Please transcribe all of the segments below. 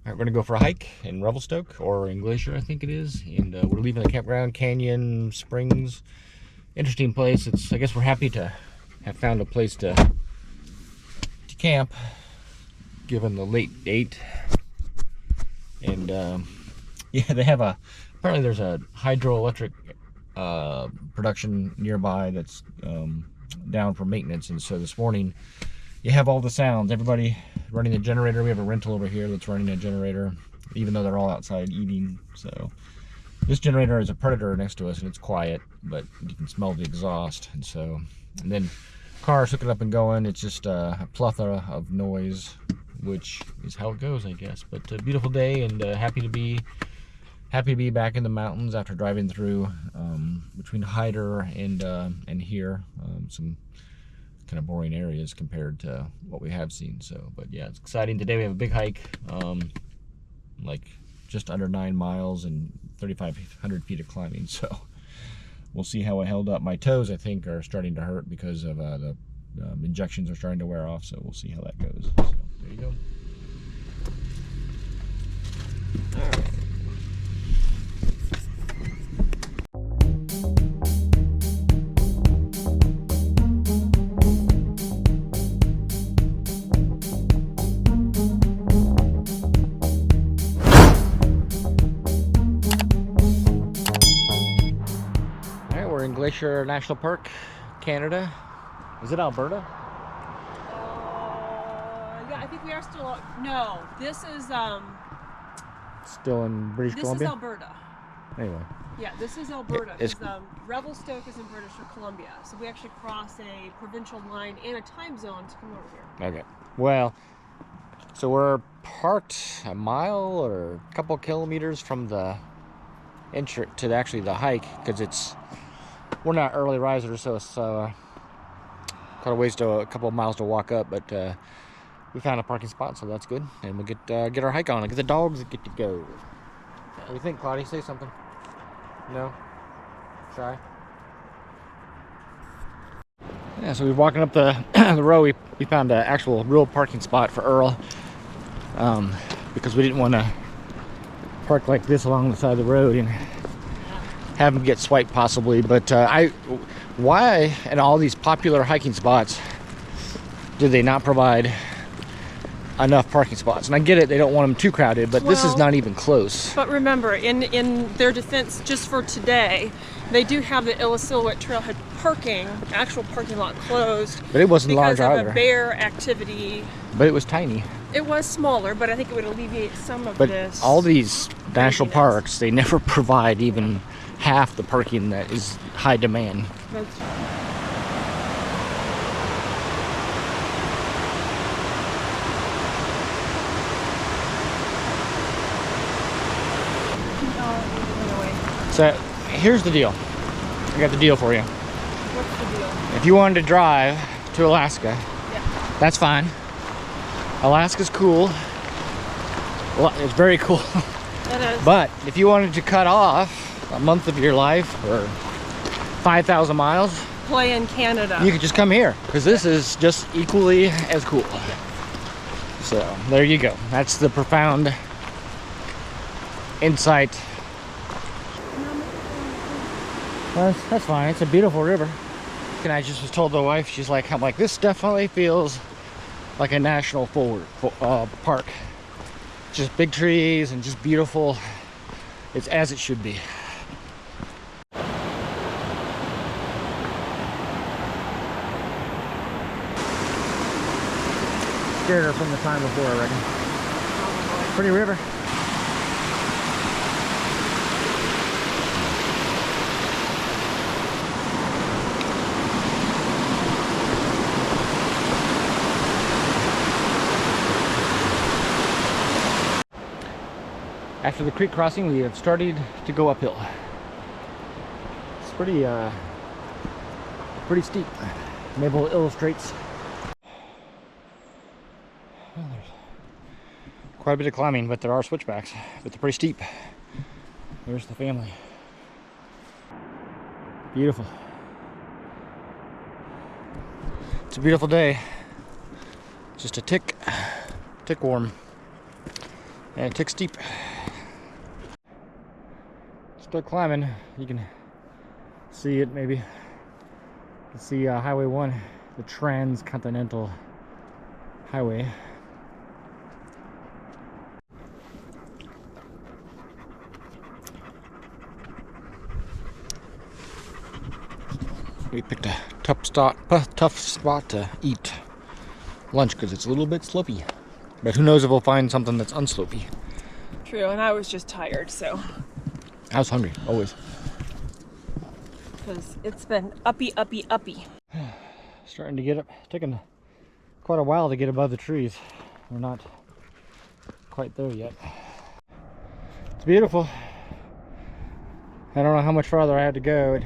We're going to go for a hike in Revelstoke, or in Glacier, I think it is. And we're leaving the campground, Canyon Springs. Interesting place. I guess we're happy to have found a place to camp, given the late date. And yeah, they have apparently there's a hydroelectric production nearby that's down for maintenance. And so this morning, you have all the sounds. Everybody running the generator. We have a rental over here that's running a generator, even though they're all outside eating. So this generator is a Predator next to us, and it's quiet, but you can smell the exhaust. And then cars hooking up and going. It's just a plethora of noise, which is how it goes, I guess. But a beautiful day, and happy to be back in the mountains after driving through between Hyder and here. Some kind of boring areas compared to what we have seen. So, but yeah, it's exciting. Today we have a big hike, like just under 9 miles and 3,500 feet of climbing. So we'll see how it held up. My toes, I think, are starting to hurt because of the injections are starting to wear off. So we'll see how that goes. So there you go. All right. Glacier National Park, Canada. Is it Alberta? Yeah, I think we are still. No, this is still in British Columbia. This is Alberta. Anyway. Yeah, this is Alberta. Revelstoke is in British Columbia, so we actually cross a provincial line and a time zone to come over here. Okay. Well, so we're parked a mile or a couple kilometers from the entrance to actually the hike, because we're not early risers, so it's got a couple of miles to walk up, but we found a parking spot, so that's good, and we'll get our hike on and get the dogs get to go. What do you think, Claudia? Say something. No? Shy? Yeah, so we're walking up the the road. We found an actual real parking spot for Earl, because we didn't want to park like this along the side of the road and have them get swiped possibly. But why in all these popular hiking spots do they not provide enough parking spots? And I get it, they don't want them too crowded, but this is not even close. But remember, in their defense, just for today, they do have the Illecillewaet Trailhead actual parking lot closed. But it wasn't large either. Because of a bear activity. But it was tiny. It was smaller, but I think it would alleviate some of this. But all these national parks, they never provide even half the parking that is high demand. So here's the deal. I got the deal for you. What's the deal? If you wanted to drive to Alaska, that's fine. Alaska's cool. Well, it's very cool. It is. But if you wanted to cut off a month of your life or 5,000 miles, play in Canada, you could just come here, because this is just equally as cool. So there you go. That's the profound insight. Well, that's fine. It's a beautiful river. And I just was told the wife, she's like, I'm like, this definitely feels like a national park. Just big trees and just beautiful. It's as it should be. Scared her from the time before, I reckon. Pretty river. After the creek crossing, we have started to go uphill. It's pretty steep. Mabel illustrates. Well, there's quite a bit of climbing, but there are switchbacks, but they're pretty steep. There's the family. Beautiful. It's a beautiful day. Just a tick warm. And it took steep. Still climbing. You can see it maybe. You can see Highway 1, the Transcontinental Highway. We picked a tough spot to eat lunch because it's a little bit slopey. But who knows if we'll find something that's unslopey. True, and I was just tired, so. I was hungry, always. Because it's been uppy. Starting to get up, taking quite a while to get above the trees. We're not quite there yet. It's beautiful. I don't know how much farther I had to go.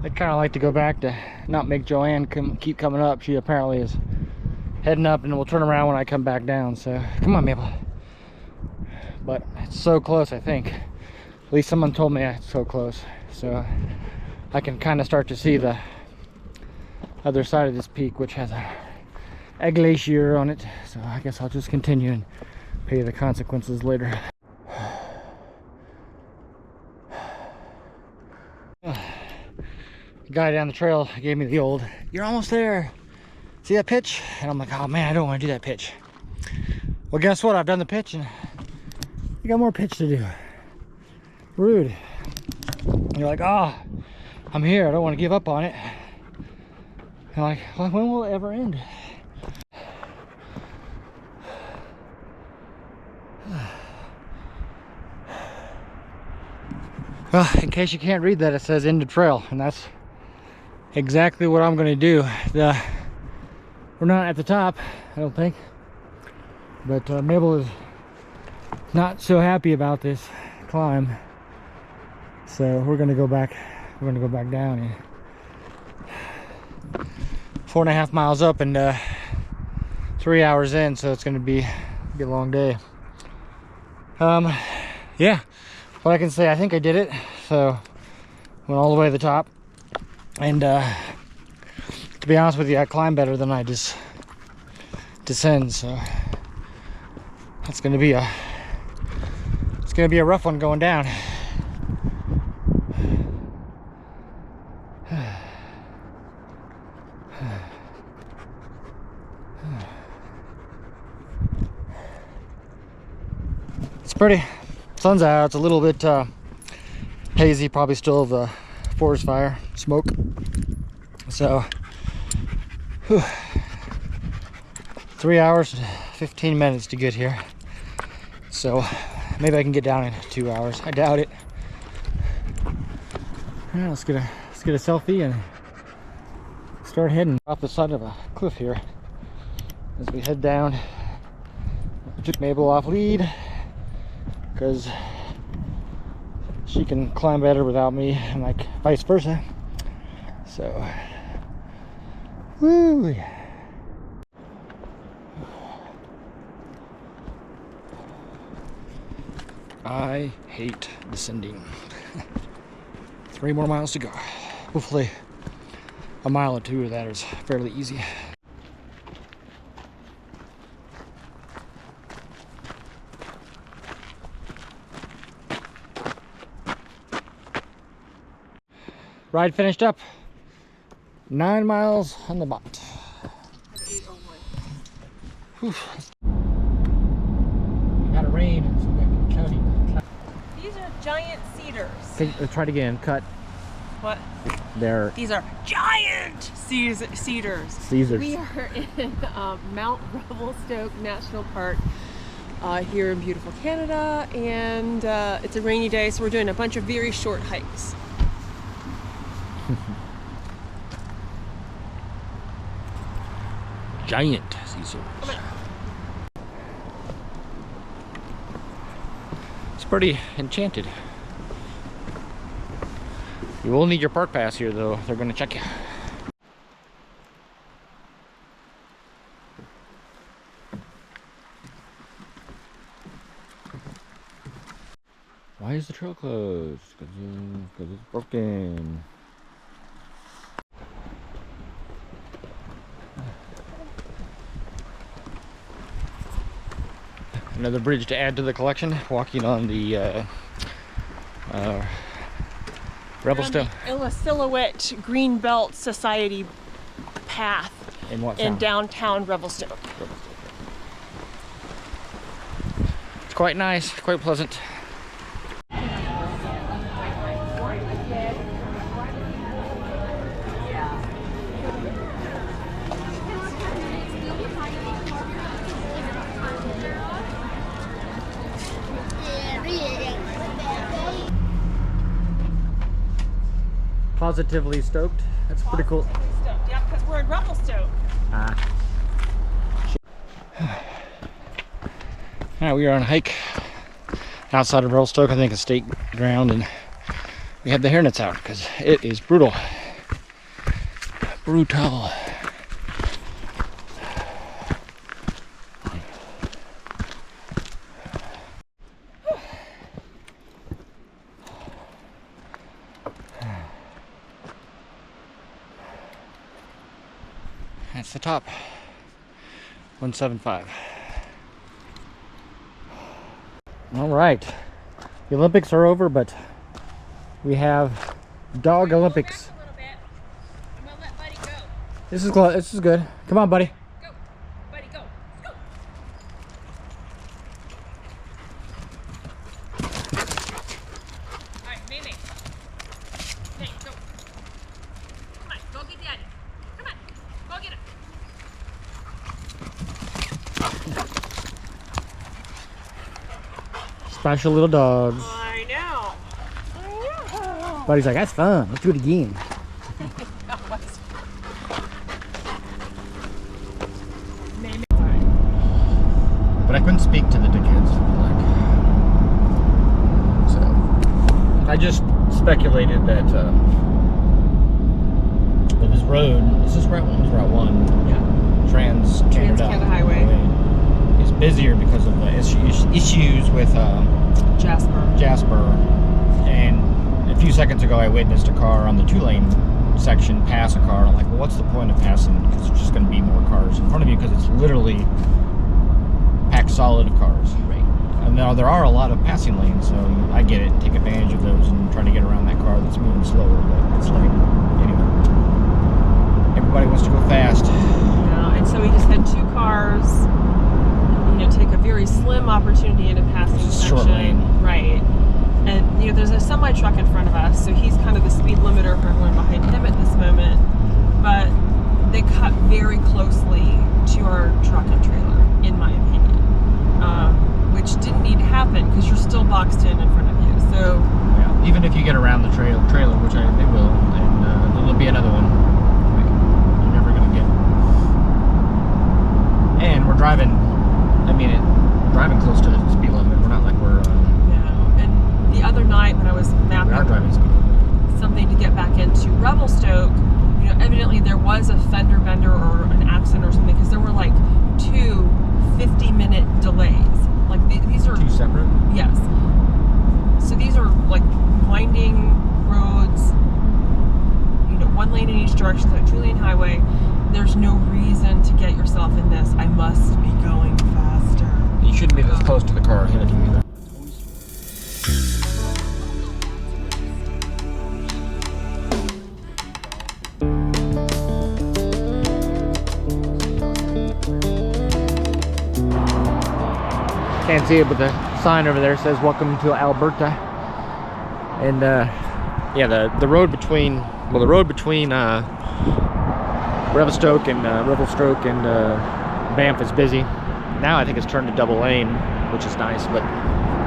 I'd kind of like to go back to not make Joanne keep coming up. She apparently is heading up and we'll turn around when I come back down. So come on, Mabel. But it's so close, I think. At least someone told me it's so close. So I can kind of start to see the other side of this peak, which has a glacier on it. So I guess I'll just continue and pay the consequences later. The guy down the trail gave me the old, "You're almost there. See that pitch?" And I'm like, oh man, I don't want to do that pitch. Well, guess what? I've done the pitch and you got more pitch to do. Rude. And you're like, oh, I'm here. I don't want to give up on it. And I'm like, well, when will it ever end? Well, in case you can't read that, it says end of trail, and that's exactly what I'm going to do. We're not at the top, I don't think, but Mabel is not so happy about this climb, so we're going to go back. We're going to go back down. 4.5 miles up and 3 hours in, so it's going to be a long day. Yeah. What I can say, I think I did it. So went all the way to the top, and to be honest with you, I climb better than I just descend. So it's gonna be a rough one going down. It's pretty. Sun's out. It's a little bit hazy, probably still the forest fire smoke. So 3 hours 15 minutes to get here, so maybe I can get down in 2 hours. I doubt it. Yeah, let's get a selfie and start heading off the side of a cliff here as we head down. I took Mabel off lead because she can climb better without me, and like vice versa. So, woo! I hate descending. 3 more miles to go. Hopefully, a mile or two of that is fairly easy. Ride finished up. 9 miles on the bot. 8:01. Got a rain, so we got cloudy. These are giant cedars. Okay, let's try it again. Cut. What? These are giant cedars. Caesars. We are in Mount Revelstoke National Park here in beautiful Canada, and it's a rainy day, so we're doing a bunch of very short hikes. Giant Caesars. It's pretty enchanted. You will need your park pass here, though. They're going to check you. Why is the trail closed? Because it's broken. Another bridge to add to the collection. Walking on the Revelstoke. Silhouette Greenbelt Society path in downtown Revelstoke. It's quite nice, quite pleasant. Positively stoked. That's pretty cool. Yeah, because we're in Revelstoke. Alright, we are on a hike outside of Revelstoke, I think a state ground, and we have the hairnets out because it is brutal. Brutal. That's the top. 175. All right, the Olympics are over, but we have dog Olympics. I'm gonna let Buddy go. This is good. Come on, buddy. Go, Buddy, go. Let's go. All right, Mimi. Hey, go. Come on, go get Daddy. Come on, go get him. Special little dogs. I know. Buddy's like, that's fun. Let's do it again. Mimi. But I couldn't speak to the dickheads. So I just speculated that this road, is this Route 1? It's Route 1. Yeah. Trans-Canada Highway. Is busier because of the issues with Jasper. And a few seconds ago I witnessed a car on the 2-lane section pass a car. I'm like, well, what's the point of passing? Because there's just going to be more cars in front of you because it's literally packed solid of cars. Right. And now there are a lot of passing lanes, so I get it. Take advantage of those and try to get around that car that's moving slower. But it's like, anyway, everybody wants to go fast. Yeah, and so we just had 2 cars. Take a very slim opportunity in a passing section. Short lane. Right. And there's a semi truck in front of us, so he's kind of the speed limiter for everyone behind him at this moment. But they cut very closely to our truck and trailer, in my opinion, which didn't need to happen because you're still boxed in front of you. So yeah, even if you get around the trailer, which they will, and there'll be another one. You're never gonna get. And we're driving. We're driving close to the speed limit. We're not like we're. Yeah. And the other night when I was mapping. We are driving speed limit. Something to get back into Revelstoke, evidently there was a fender bender or an accident or something because there were like 2 50-minute delays. Like these are 2 separate? Yes. So these are like winding roads, 1 lane in each direction, like 2-lane highway. There's no reason to get yourself in this. I must be going faster. You shouldn't be this close to the car ahead of you either. Can't see it, but the sign over there says "Welcome to Alberta." And yeah, the road between Revelstoke and Banff is busy. Now I think it's turned to double lane, which is nice. But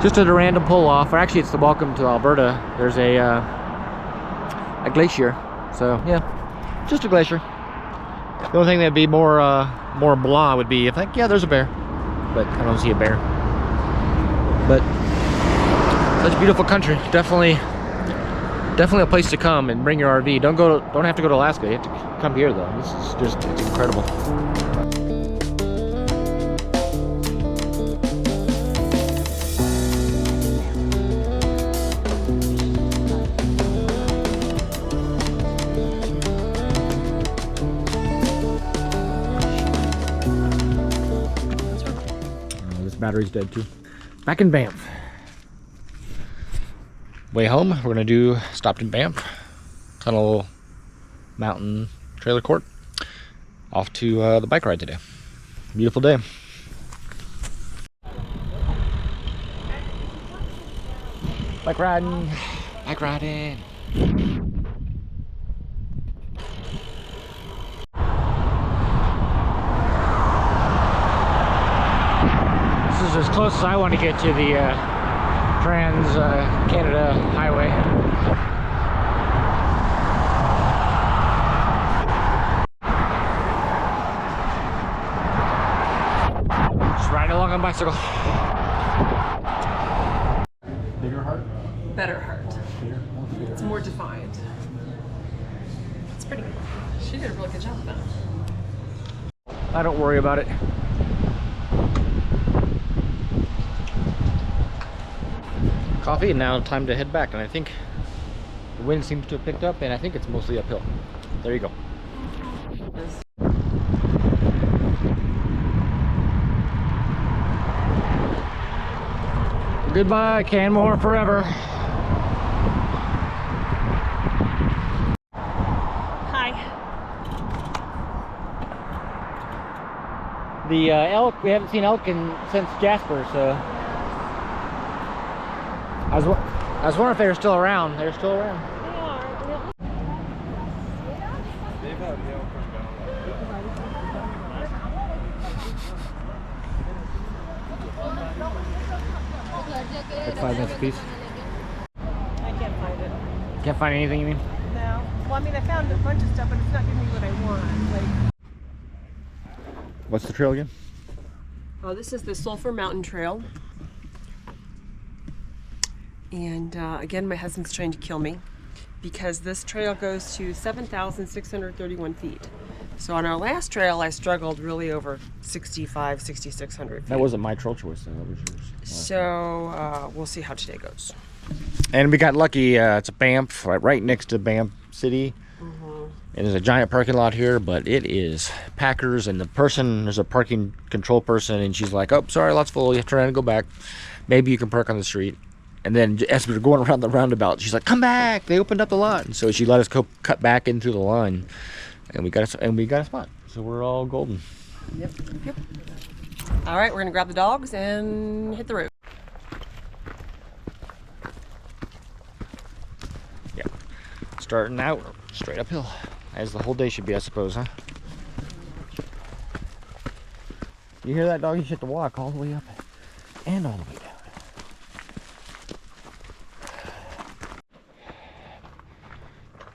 just at a random pull off, or actually it's the Welcome to Alberta. There's a glacier. So yeah, just a glacier. The only thing that'd be more blah would be if there's a bear, but I don't see a bear. But such beautiful country. Definitely a place to come and bring your RV. Don't have to go to Alaska. You have to come here though. This is just, it's incredible. battery's dead too. Back in Banff. Way home, we're gonna stopped in Banff. Tunnel Mountain Trailer Court. Off to the bike ride today. Beautiful day. Bike riding. Bike riding. This is as close as I want to get to the Trans Canada Highway. Just riding along on a bicycle. Bigger heart? Better heart. Bigger? It's more defined. It's pretty good. She did a really good job with that. I don't worry about it. Coffee, and now time to head back. And I think the wind seems to have picked up, and I think it's mostly uphill. There you go. Goodbye, Canmore forever. Hi. The elk, we haven't seen elk since Jasper, so I was wondering if they were still around. They're still around. They are. They've had the elk come down Like 5 minutes apiece. I can't find it. Can't find anything, you mean? No. Well, I mean, I found a bunch of stuff, but it's not giving me what I want. Like, What's the trail again? oh, this is the Sulphur Mountain Trail. And again, my husband's trying to kill me because this trail goes to 7,631 feet. So on our last trail, I struggled really over 6,600 feet. That wasn't my trail choice, though. That was yours. So we'll see how today goes. And we got lucky. It's a Banff, right next to Banff City. And there's a giant parking lot here, but it is packers, and there's a parking control person, and she's like, oh, sorry, lot's full, you have to try to go back. Maybe you can park on the street. And then as we were going around the roundabout, she's like, come back, they opened up the lot. And so she let us cut back into the line, and we got a spot. So we're all golden. Yep. All right, we're gonna grab the dogs and hit the road. Yeah, starting out straight uphill, as the whole day should be, I suppose, huh? You hear that, dog? You should have to walk all the way up and all the way down.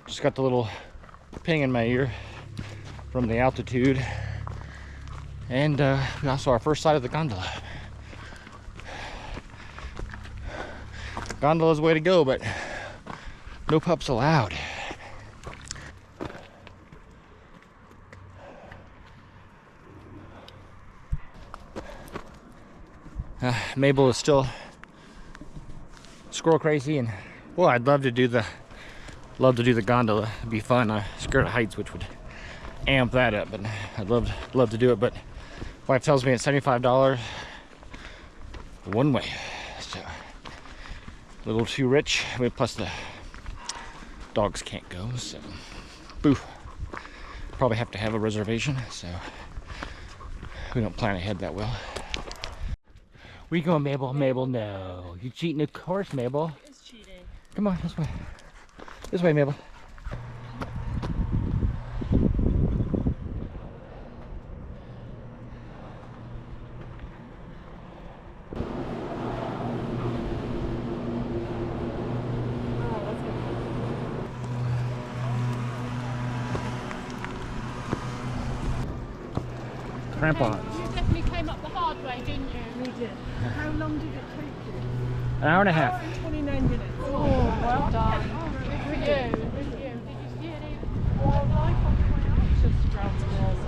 Just got the little ping in my ear from the altitude, and we also our first sight of the gondola. Gondola's the way to go, but no pups allowed. Mabel is still squirrel crazy, and well, I'd love to do the gondola. It'd be fun. I'm scared of heights, which would amp that up, but I'd love to do it. But wife tells me it's $75 one way, so a little too rich. Plus the dogs can't go, so boo. Probably have to have a reservation, so we don't plan ahead that well. Where you going, Mabel? Mabel, no. You cheating, of course, Mabel. It's cheating. Come on, this way. This way, Mabel. Crampons. You definitely came up the hard way, didn't you? We did. How long did it take you? An hour and a half. 29 minutes. Oh, well done. Good for you. Good for you. Did you see any wildlife on the way out? Just around the walls.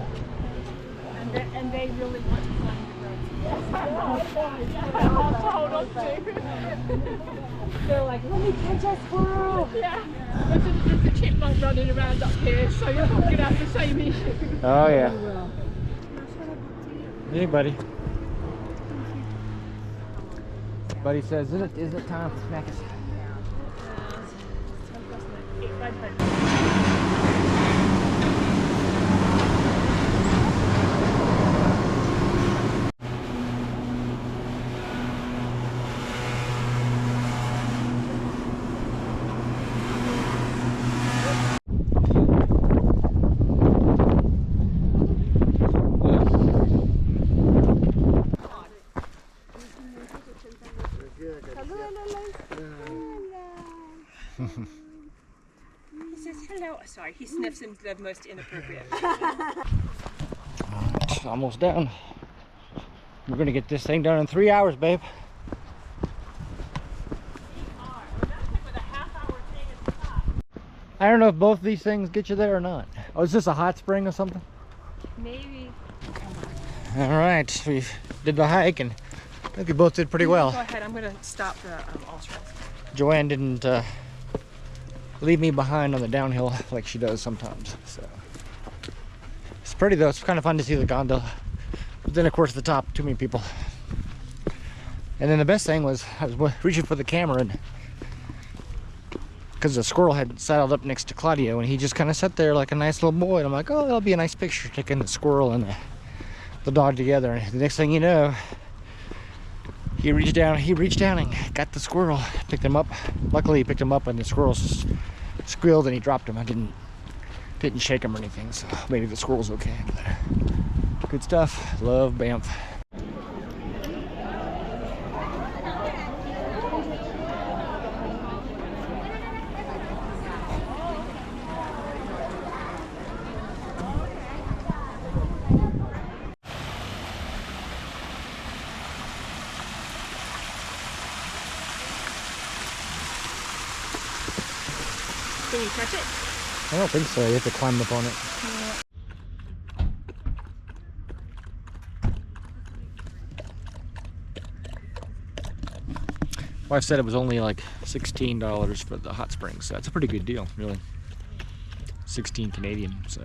And they really want to find the road. Hard to hold on to. They're like, let me catch a squirrel. Yeah. There's a chipmunk running around up here, so you're probably going to have the same issue. Oh, yeah. Hey, buddy. Buddy says, isn't it time for snacks? He says hello. Sorry, he sniffs in the most inappropriate. It's almost done. We're gonna get this thing done in 3 hours, babe. I don't know if both of these things get you there or not. Oh, is this a hot spring or something? Maybe. All right, we did the hike and I think we both did pretty well. Go ahead. I'm gonna stop the ultras. Joanne didn't leave me behind on the downhill like she does sometimes. So it's pretty though. It's kind of fun to see the gondola. But then of course at the top, too many people. And then the best thing was I was reaching for the camera and because the squirrel had saddled up next to Claudio and he just kind of sat there like a nice little boy. And I'm like, oh, that'll be a nice picture taking the squirrel and the dog together. And the next thing you know, he reached down and got the squirrel, picked him up. Luckily he picked him up and the squirrel squealed and he dropped him. I didn't shake him or anything, so maybe the squirrel's okay. But good stuff. Love Banff. Can you touch it? I don't think so. You have to climb up on it. Wife said it was only like $16 for the hot springs, so that's a pretty good deal, really. 16 Canadian, so.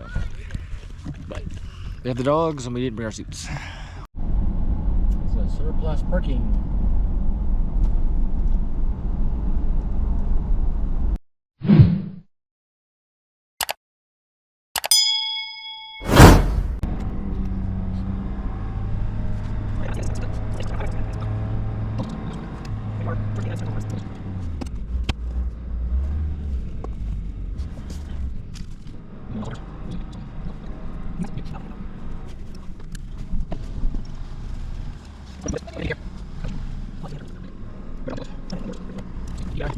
But they have the dogs and we didn't bring our suits. It's a surplus parking. Yeah.